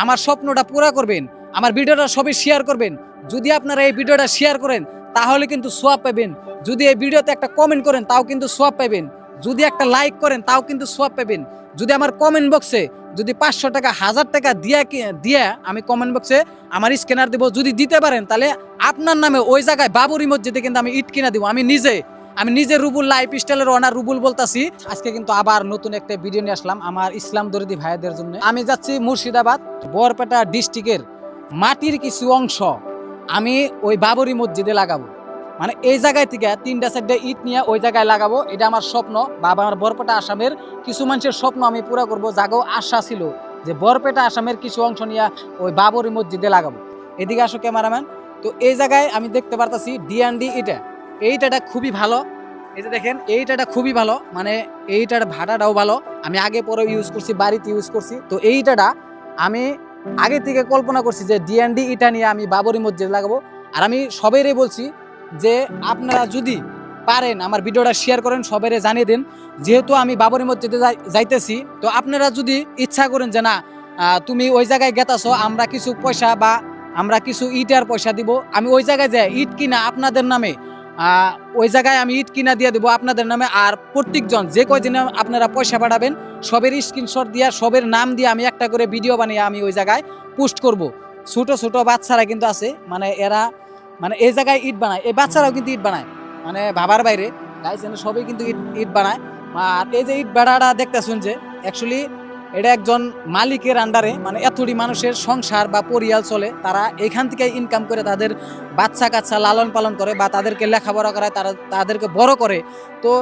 আমার স্বপ্নটা পুরা করবেন, আমার ভিডিওটা সবাই শেয়ার করবেন। যদি আপনারা এই ভিডিওটা শেয়ার করেন তাহলে কিন্তু সোয়াব পাবেন। যদি এই ভিডিওতে একটা কমেন্ট করেন তাও কিন্তু সোয়াব পাবেন। যদি একটা লাইক করেন তাও কিন্তু সোয়াব পাবেন। যদি আমার কমেন্ট বক্সে যদি 500 টাকা 1000 টাকা দিয়া আমি কমেন্ট বক্সে আমার স্ক্যানার দেবো, যদি দিতে পারেন তাহলে আপনার নামে ওই জায়গায় বাবরি মসজিদে কিন্তু আমি ইট কিনা দিব। আমি নিজে রুবুল লাইফ স্টাইলের ওনার রুবুল বলতাছি। আজকে কিন্তু আবার নতুন একটা ভিডিও নিয়ে আসলাম আমার ইসলাম দরদি ভাইদের জন্য। আমি যাচ্ছি মুর্শিদাবাদ বরপেটা ডিস্ট্রিক্টের মাটির কিছু অংশ আমি ওই বাবরি মসজিদে লাগাবো। মানে এই জায়গায় থেকে 3-4টা ইট নিয়ে ওই জায়গায় লাগাবো। এটা আমার স্বপ্ন বা আমার বরপেটা আসামের কিছু মানুষের স্বপ্ন আমি পুরো করবো। জাগো আশা ছিল যে বরপেটা আসামের কিছু অংশ নিয়ে ওই বাবরি মসজিদে লাগাবো। এদিকে আসো ক্যামেরাম্যান। তো এই জায়গায় আমি দেখতে পারতাছি ডিএনডি এইটাটা খুবই ভালো। এই যে দেখেন এইটাটা খুবই ভালো, মানে এইটার ভাড়াটাও ভালো। আমি আগে পরে ইউজ করছি, বাড়িতে ইউজ করছি। তো এইটাটা আমি আগে থেকে কল্পনা করছি যে ডিএনডি ইটা নিয়ে আমি বাবরি মসজিদ লাগাবো। আর আমি সবাইরে বলছি যে আপনারা যদি পারেন আমার ভিডিওটা শেয়ার করেন, সবাইরে জানিয়ে দেন। যেহেতু আমি বাবরি মসজিদে যাইতেছি, তো আপনারা যদি ইচ্ছা করেন যে না তুমি ওই জায়গায় গেতাছো, আমরা কিছু পয়সা বা আমরা কিছু ইটার পয়সা দিব, আমি ওই জায়গায় যাই ইট কিনা আপনাদের নামে ওই জায়গায় আমি ইট কিনা দিয়ে দেবো আপনাদের নামে। আর প্রত্যেকজন যে কয়দিনে আপনারা পয়সা পাঠাবেন সবের স্ক্রিনশট দিয়ে সবের নাম দিয়ে আমি একটা করে ভিডিও বানিয়ে আমি ওই জায়গায় পোস্ট করব। ছোট ছোট বাচ্চারা কিন্তু আছে, মানে এরা মানে এই জায়গায় ইট বানায়, এই বাচ্চারাও কিন্তু ইট বানায়, মানে ভাবার বাইরে গাইস সবাই কিন্তু ইট বানায়। আর এই যে ইট ভাড়াটা দেখতেছেন যে অ্যাকচুয়ালি এটা একজন মালিকের আন্ডারে, মানে এতটি মানুষের সংসার বা পরিয়াল চলে, তারা এখান থেকে ইনকাম করে তাদের বাচ্চা কাচ্চা লালন পালন করে বা তাদেরকে লেখাপড়া করায়, তাদেরকে বড় করে। তো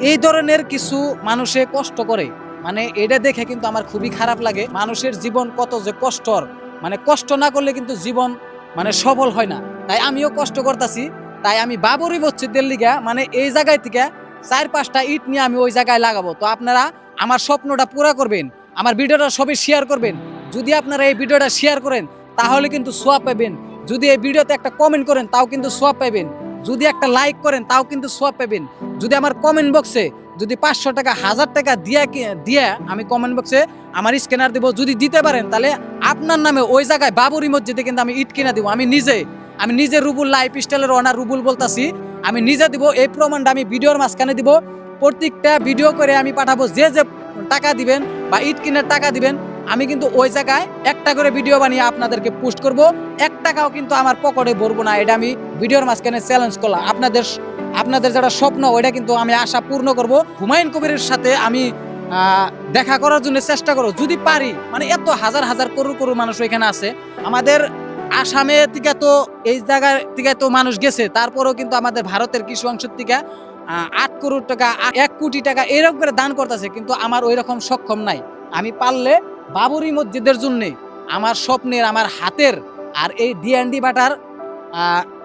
এই ধরনের কিছু মানুষে কষ্ট করে, মানে এটা দেখে কিন্তু আমার খুবই খারাপ লাগে। মানুষের জীবন কত যে কষ্টর, মানে কষ্ট না করলে কিন্তু জীবন মানে সফল হয় না। তাই আমিও কষ্ট করতেছি। তাই আমি বাবরি মসজিদের লিগা মানে এই জায়গায় থেকে 4-5টা ইট নিয়ে আমি ওই জায়গায় লাগাবো। তো আপনারা আমার স্বপ্নটা পুরা করবেন, আমার ভিডিওটা সবাই শেয়ার করবেন। যদি আপনারা এই ভিডিওটা শেয়ার করেন তাহলে কিন্তু সোয়াব পাবেন। যদি এই ভিডিওতে একটা কমেন্ট করেন তাও কিন্তু সোয়াব পাবেন। যদি একটা লাইক করেন তাও কিন্তু সোয়াব পাবেন। যদি আমার কমেন্ট বক্সে যদি 500 টাকা 1000 টাকা দিয়া আমি কমেন্ট বক্সে আমার স্ক্যানার দেবো, যদি দিতে পারেন তাহলে আপনার নামে ওই জায়গায় বাবরি মসজিদে কিন্তু আমি ইট কিনা দিব। আমি নিজে রুবুল লাইফ স্টাইলের ওনার রুবুল বলতাছি। আমি নিজে দিব, এই প্রমাণটা আমি ভিডিওর মাঝখানে দিব। প্রত্যেকটা ভিডিও করে আমি পাঠাবো। যে যে টাকা দিবেন বা ইট কিনার টাকা দিবেন, আমি কিন্তু ওই জায়গায় একটা করে ভিডিও বানিয়ে আপনাদেরকে পোস্ট করব। 1 টাকাও কিন্তু আমার পকেটে ভরবো না। এটা আমি ভিডিওর মাঝখানে চ্যালেঞ্জ করলাম। আপনাদের যেটা স্বপ্ন ওইটা কিন্তু আমি আশা পূর্ণ করব। হুমায়ুন কবিরের সাথে আমি দেখা করার জন্য চেষ্টা করব যদি পারি। মানে এত হাজার হাজার করোড় মানুষ এখানে আছে। আমাদের আসামে থেকে তো এই জায়গার থেকে তো মানুষ গেছে, তারপরেও কিন্তু আমাদের ভারতের কিছু অংশের থেকে 8 করোড় টাকা 1 কোটি টাকা এরকম করে দান করতেছে, কিন্তু আমার ওই রকম সক্ষম নাই। আমি পারলে বাবরি মসজিদের জন্য আমার স্বপ্নের আমার হাতের আর এই ডিএনডি বাটার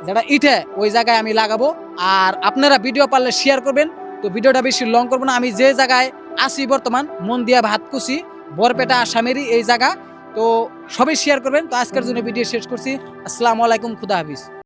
যেটা ইটে ওই জায়গায় আমি লাগাবো। আর আপনারা ভিডিও পারলে শেয়ার করবেন। তো ভিডিওটা বেশি লং করবো না। আমি যে জায়গায় আছি বর্তমান মন্দিয়া ভাতকুচি বরপেটা আসামেরই এই জায়গা। তো সবাই শেয়ার করবেন। তো আজকের জন্য ভিডিও শেষ করছি। আসসালামু আলাইকুম, খুদা হাফিজ।